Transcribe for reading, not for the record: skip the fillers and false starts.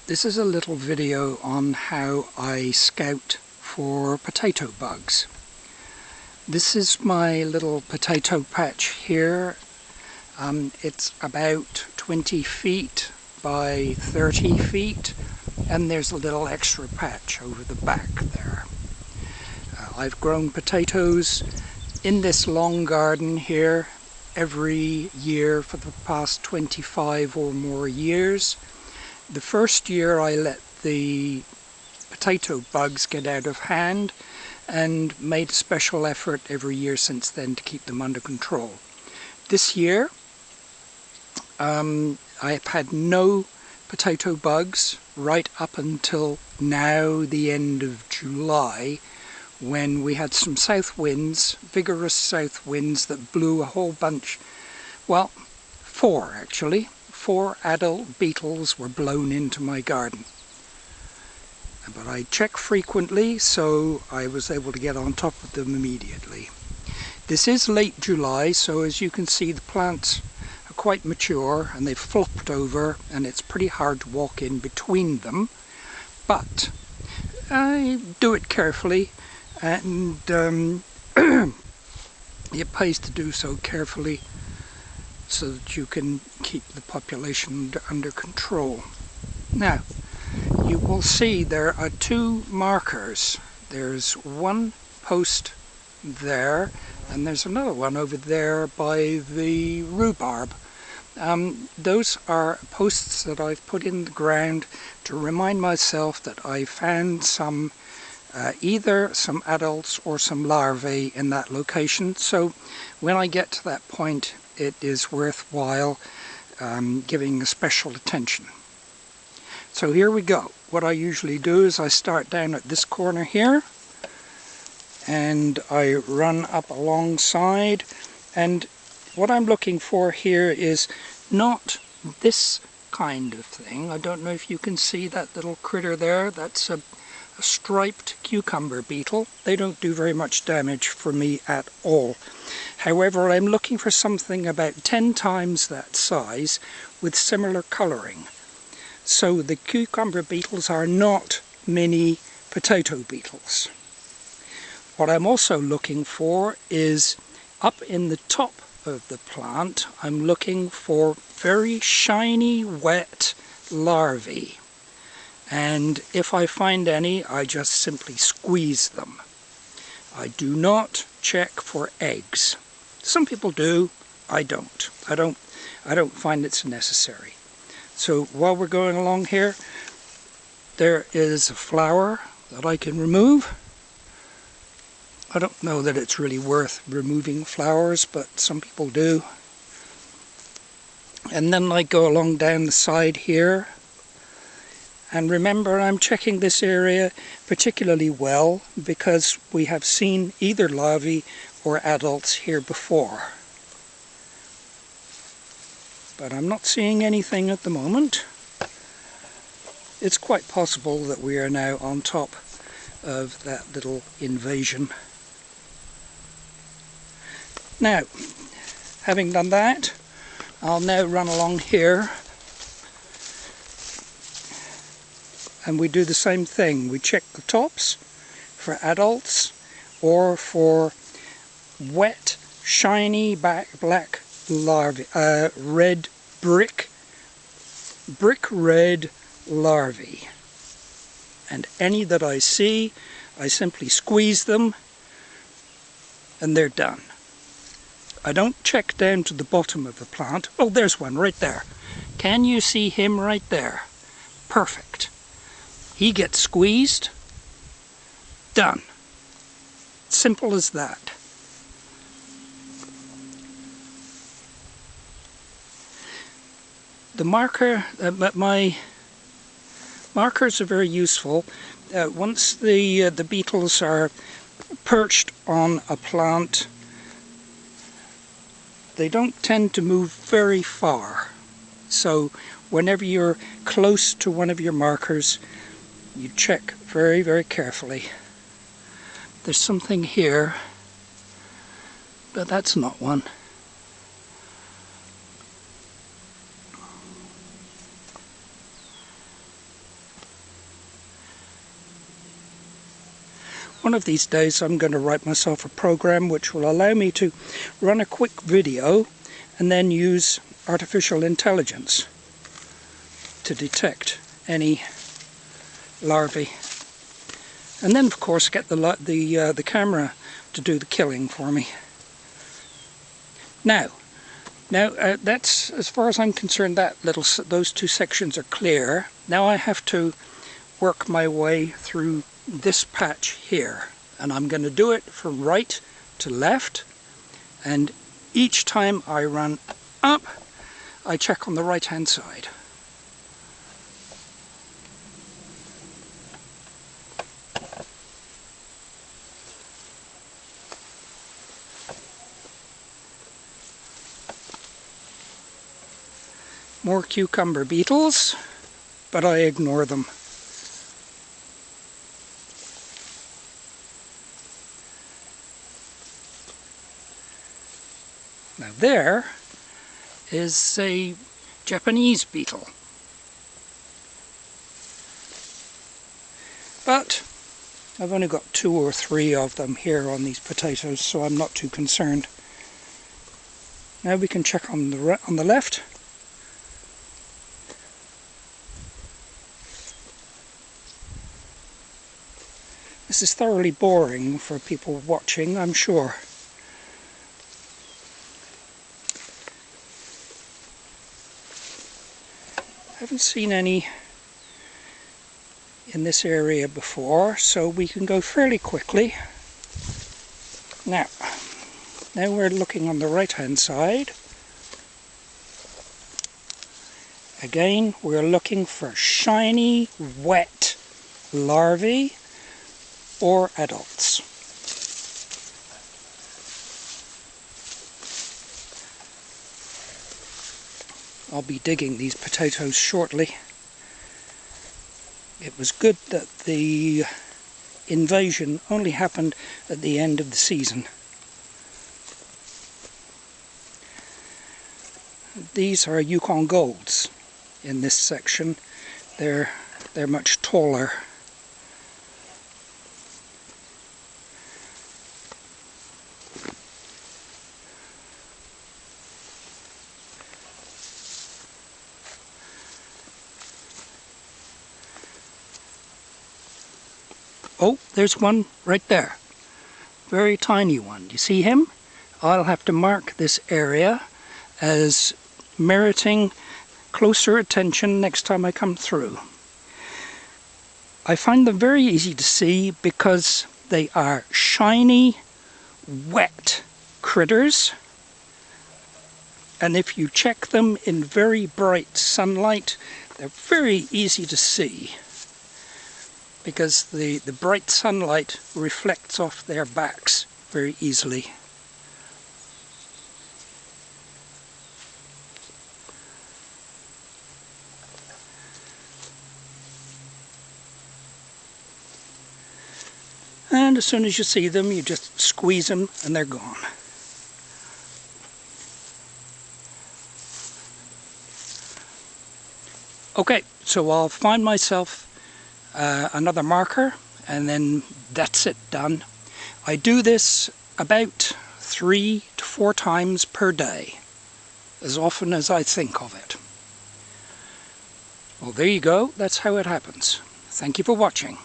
This is a little video on how I scout for potato bugs. This is my little potato patch here. It's about 20 feet by 30 feet, and there's a little extra patch over the back there. I've grown potatoes in this long garden here every year for the past 25 or more years. The first year I let the potato bugs get out of hand and made a special effort every year since then to keep them under control. This year I've had no potato bugs right up until now, the end of July, when we had some south winds, vigorous south winds that blew a whole bunch, well, four actually. 4 adult beetles were blown into my garden. But I check frequently, so I was able to get on top of them immediately. This is late July, so as you can see the plants are quite mature and they've flopped over and it's pretty hard to walk in between them. But I do it carefully, and it pays to do so carefully, so that you can keep the population under control. Now, you will see there are 2 markers. There's one post there, and there's another one over there by the rhubarb. Those are posts that I've put in the ground to remind myself that I found some either some adults or some larvae in that location. So when I get to that point, it is worthwhile giving a special attention. So here we go. What I usually do is I start down at this corner here and I run up alongside, and what I'm looking for here is not this kind of thing. I don't know if you can see that little critter there. That's a striped cucumber beetle. They don't do very much damage for me at all. However, I'm looking for something about 10 times that size with similar colouring. So the cucumber beetles are not mini potato beetles. What I'm also looking for is up in the top of the plant, I'm looking for very shiny, wet larvae. And if I find any, I just simply squeeze them. I do not check for eggs. Some people do, I don't. I don't find it's necessary. So while we're going along here, there is a flower that I can remove. I don't know that it's really worth removing flowers, but some people do. And then I go along down the side here. And remember, I'm checking this area particularly well because we have seen either larvae or adults here before. But I'm not seeing anything at the moment. It's quite possible that we are now on top of that little invasion. Now, having done that, I'll now run along here. And we do the same thing. We check the tops for adults or for wet, shiny, black larvae, red brick red larvae. And any that I see, I simply squeeze them and they're done. I don't check down to the bottom of the plant. Oh, there's one right there. Can you see him right there? Perfect. He gets squeezed, done. Simple as that. The marker, my markers are very useful. Once the beetles are perched on a plant, they don't tend to move very far. So whenever you're close to one of your markers, you check very, very carefully. There's something here, but that's not one. One of these days I'm going to write myself a program which will allow me to run a quick video and then use artificial intelligence to detect any larvae. And then of course get the camera to do the killing for me. Now that's, as far as I'm concerned, those two sections are clear. Now I have to work my way through this patch here, and I'm going to do it from right to left, and each time I run up I check on the right hand side. More cucumber beetles, but I ignore them. Now there is a Japanese beetle. But I've only got 2 or 3 of them here on these potatoes, so I'm not too concerned. Now we can check on the left. This is thoroughly boring for people watching, I'm sure. I haven't seen any in this area before, so we can go fairly quickly. Now we're looking on the right hand side. Again, we're looking for shiny, wet larvae or adults. I'll be digging these potatoes shortly. It was good that the invasion only happened at the end of the season. These are Yukon Golds in this section. They're much taller. Oh, there's one right there. Very tiny one. Do you see him? I'll have to mark this area as meriting closer attention next time I come through. I find them very easy to see because they are shiny, wet critters. And if you check them in very bright sunlight, they're very easy to see, because the bright sunlight reflects off their backs very easily. And as soon as you see them, you just squeeze them and they're gone. Okay, so I'll find myself another marker, and then that's it, done. I do this about 3 to 4 times per day, as often as I think of it. Well, there you go. That's how it happens. Thank you for watching.